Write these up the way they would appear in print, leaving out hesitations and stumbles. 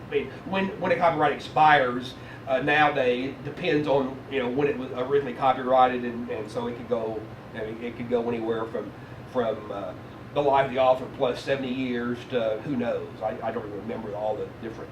I mean, when a copyright expires nowadays depends on when it was originally copyrighted, and so it could go it could go anywhere from the life of the author plus 70 years to who knows. I don't remember all the different.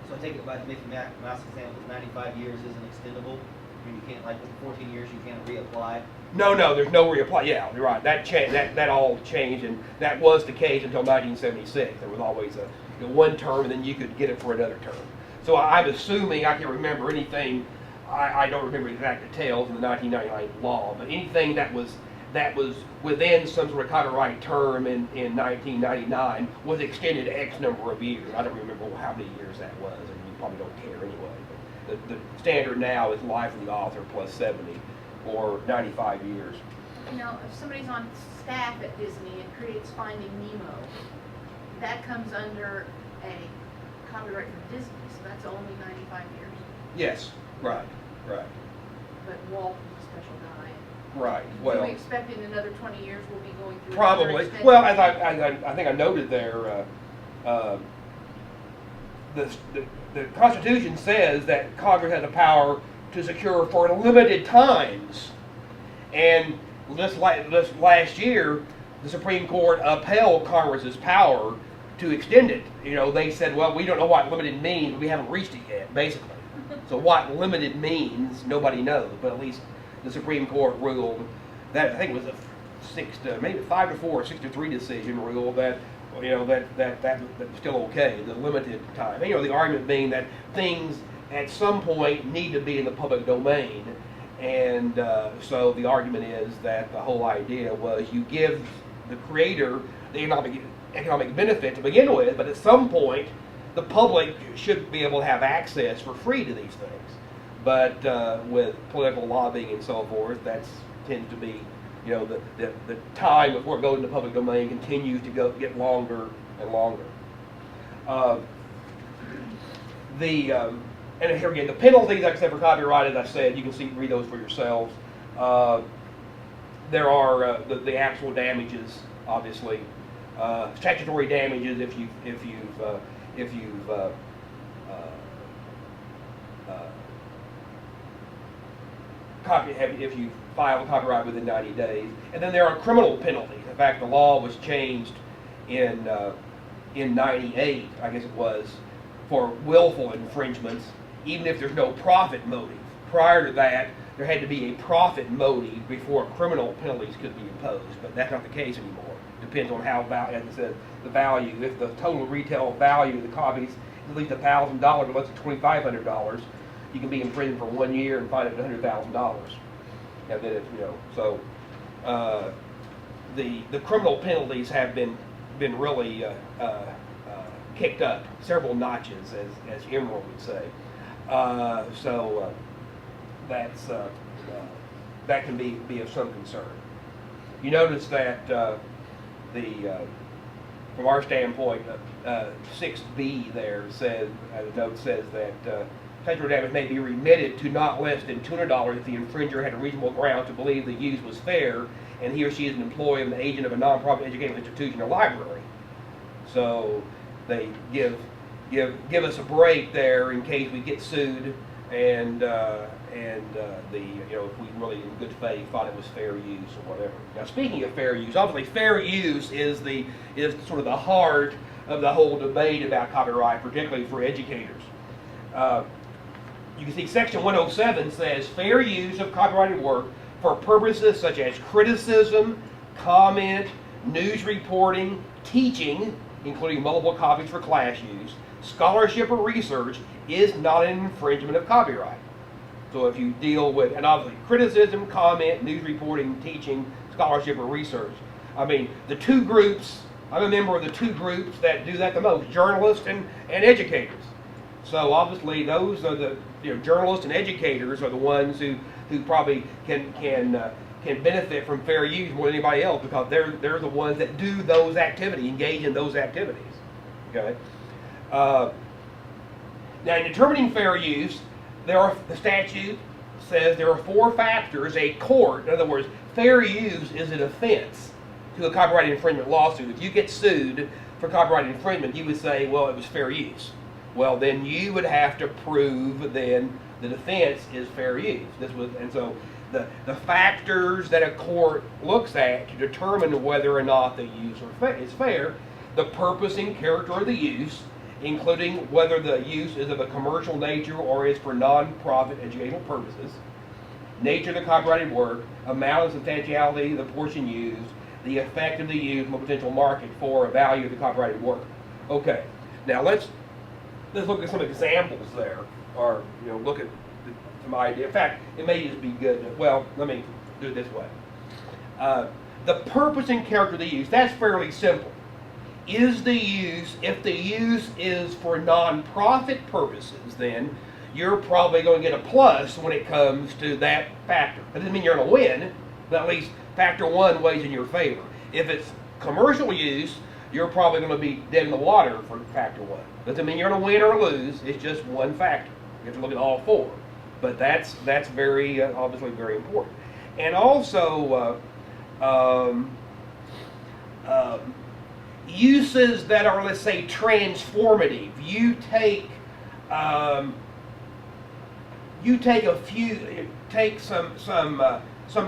So I take it by Mickey Mouse example, 95 years isn't extendable. I mean, you can't, like with 14 years, you can't reapply. No, there's no reapply. Yeah, you're right. That all changed, and that was the case until 1976. There was always a one term, and then you could get it for another term. So I'm assuming, I can't remember anything. I don't remember exact details in the 1999 law, but anything that was within some sort of copyright term in 1999 was extended X number of years. I don't remember how many years that was, and you probably don't care anyway. But the standard now is life of the author plus 70 or 95 years. If somebody's on staff at Disney and creates Finding Nemo, that comes under a copyright from Disney, so that's only 95 years. Yes, right. But Walt is a special guy. Right. Do Well, we expect in another 20 years we'll be going through probably. another extension? Well, as I think I noted there, the Constitution says that Congress has the power to secure for limited times, and this last year, the Supreme Court upheld Congress's power to extend it. They said, well, we don't know what limited means. We haven't reached it yet, basically. So what limited means, nobody knows. But at least the Supreme Court ruled that, I think it was a maybe 5-4 or 6-3 decision rule that that's still okay, the limited time. The argument being that things at some point need to be in the public domain, and so the argument is that the whole idea was you give the creator the economic benefit to begin with, but at some point the public should be able to have access for free to these things. But with political lobbying and so forth, that tends to be, the time before it goes into the public domain continues to get longer and longer. And here again, the penalties, except for copyright, as I said, you can read those for yourselves. There are the actual damages, obviously, statutory damages if you file copyright within 90 days, and then there are criminal penalties. In fact, the law was changed in '98, I guess it was, for willful infringements, even if there's no profit motive. Prior to that, there had to be a profit motive before criminal penalties could be imposed, but that's not the case anymore. It depends on how, as I said, the value. If the total retail value of the copies is at least $1,000, or less than $2,500, you can be imprisoned for 1 year and fine at $100,000. And then so the criminal penalties have been really kicked up several notches, as Emerald would say. So that can be of some concern. You notice that from our standpoint, 6B there says, the note says that statutory damage may be remitted to not less than $200 if the infringer had a reasonable ground to believe the use was fair, and he or she is an employee of an agent of a nonprofit educational institution or library. So they give us a break there in case we get sued, and if we really in good faith thought it was fair use or whatever. Now, speaking of fair use, obviously fair use is sort of the heart of the whole debate about copyright, particularly for educators. You can see Section 107 says fair use of copyrighted work for purposes such as criticism, comment, news reporting, teaching, including multiple copies for class use, scholarship or research is not an infringement of copyright. So if you deal with, and obviously criticism, comment, news reporting, teaching, scholarship or research. I mean, the two groups, I'm a member of the two groups that do that the most, journalists and educators. So obviously those are the journalists and educators are the ones who probably can benefit from fair use more than anybody else, because they're the ones that do those activities, engage in those activities. Okay. Now, in determining fair use, the statute says there are 4 factors a court, in other words, fair use is an offense to a copyright infringement lawsuit. If you get sued for copyright infringement, you would say, well, it was fair use. well, then you would have to prove then the defense is fair use. And so the factors that a court looks at to determine whether or not the use is fair, the purpose and character of the use, including whether the use is of a commercial nature or is for non-profit educational purposes, nature of the copyrighted work, amount and substantiality of the portion used, the effect of the use on the potential market for a value of the copyrighted work. Okay, now let's look at some examples there, or look at some idea. In fact, it may just be good. Well, let me do it this way. The purpose and character of the use, that's fairly simple. Is the use, if the use is for non-profit purposes, then you're probably going to get a plus when it comes to that factor. That doesn't mean you're going to win, but at least factor one weighs in your favor. If it's commercial use, you're probably going to be dead in the water for factor one. Doesn't mean you're going to win or lose, it's just one factor. You have to look at all four. But that's very, obviously very important. And also, uses that are, let's say, transformative. You take some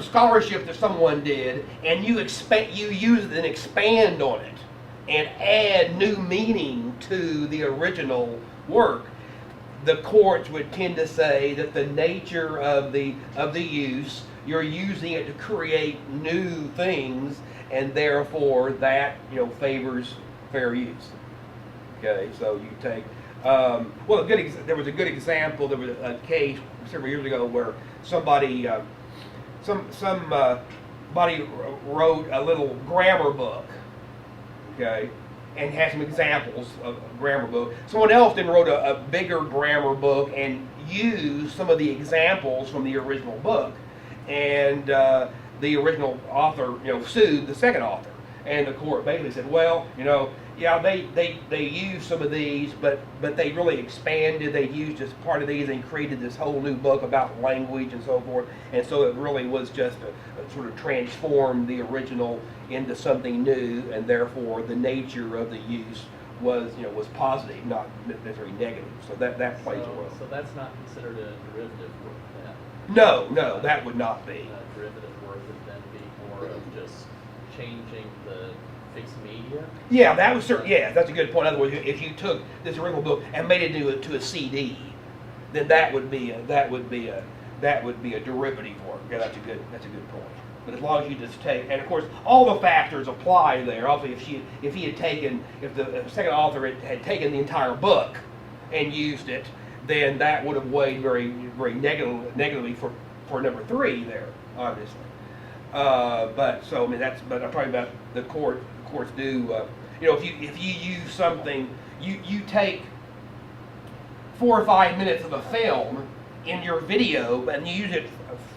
scholarship that someone did, and you use it and expand on it, and add new meaning to the original work. The courts would tend to say that the nature of the use, you're using it to create new things, and therefore that favors fair use. Okay, so you take there was a good example. There was a case several years ago where somebody wrote a little grammar book. Okay, and had some examples of grammar book. Someone else then wrote a bigger grammar book and used some of the examples from the original book, and the original author, sued the second author, and the court basically said, well, yeah, they used some of these, but they really expanded. They used just part of these and created this whole new book about language and so forth, and so it really was just a sort of transformed the original into something new, and therefore the nature of the use was positive, not necessarily negative. So that plays a role. So that's not considered a derivative work then? No, that would not be. Derivative work would then be more of just changing the fixed media? Yeah, that was certain. Yeah, that's a good point. In other words, if you took this original book and made it into a CD, then that would be a derivative work. Yeah, that's a good point. But as long as you just take, and of course, all the factors apply there. Obviously, if the second author had taken the entire book and used it, then that would have weighed very, very negatively for number three there, obviously. But I'm talking about the courts do. If you use something, you take 4 or 5 minutes of a film in your video and you use it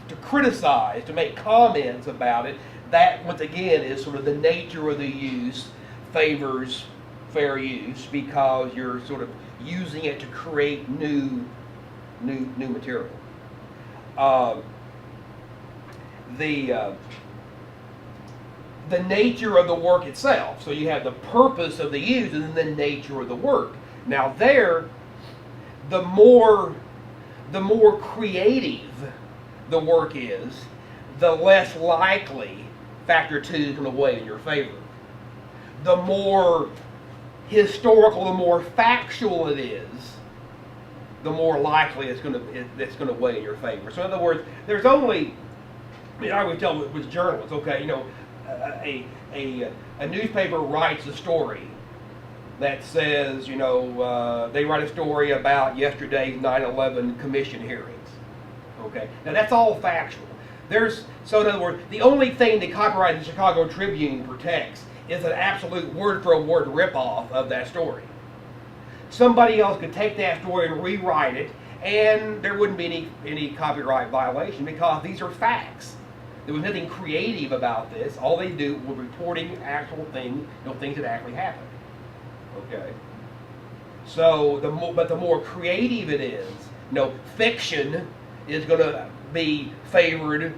to criticize, to make comments about it. That, once again, is sort of the nature of the use favors fair use, because you're sort of using it to create new material. The nature of the work itself. So you have the purpose of the use and then the nature of the work. Now there, the more creative the work is, the less likely factor two is going to weigh in your favor. The more historical, the more factual it is, the more likely it's going to weigh in your favor. So in other words, there's only, I always tell with journalists, okay, a newspaper writes a story that says, they write a story about yesterday's 9/11 commission hearings. Okay, now that's all factual. So in other words, the only thing the copyright of the Chicago Tribune protects is an absolute word-for-word rip-off of that story. Somebody else could take that story and rewrite it, and there wouldn't be any copyright violation, because these are facts. There was nothing creative about this. All they do was reporting actual things, things that actually happened. Okay. So the more creative it is, fiction is going to be favored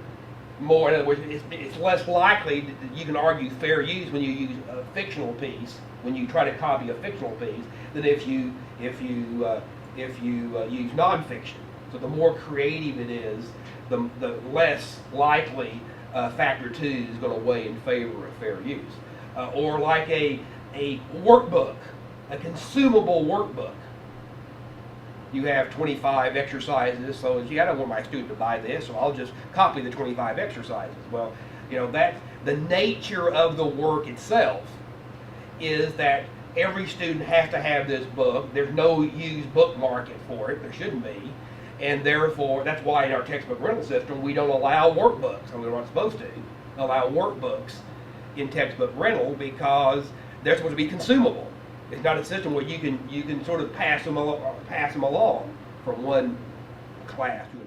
more. In other words, it's less likely that you can argue fair use when you use a fictional piece, when you try to copy a fictional piece, than if you if you use nonfiction. So the more creative it is, the less likely factor 2 is going to weigh in favor of fair use. Or like a workbook, a consumable workbook. You have 25 exercises, so gee, I don't want my student to buy this, so I'll just copy the 25 exercises. Well, you know, that the nature of the work itself is that every student has to have this book. There's no used book market for it. There shouldn't be. And therefore, that's why in our textbook rental system, we don't allow workbooks. And we're not supposed to allow workbooks in textbook rental because they're supposed to be consumable. It's not a system where you can sort of pass them along from one class to another.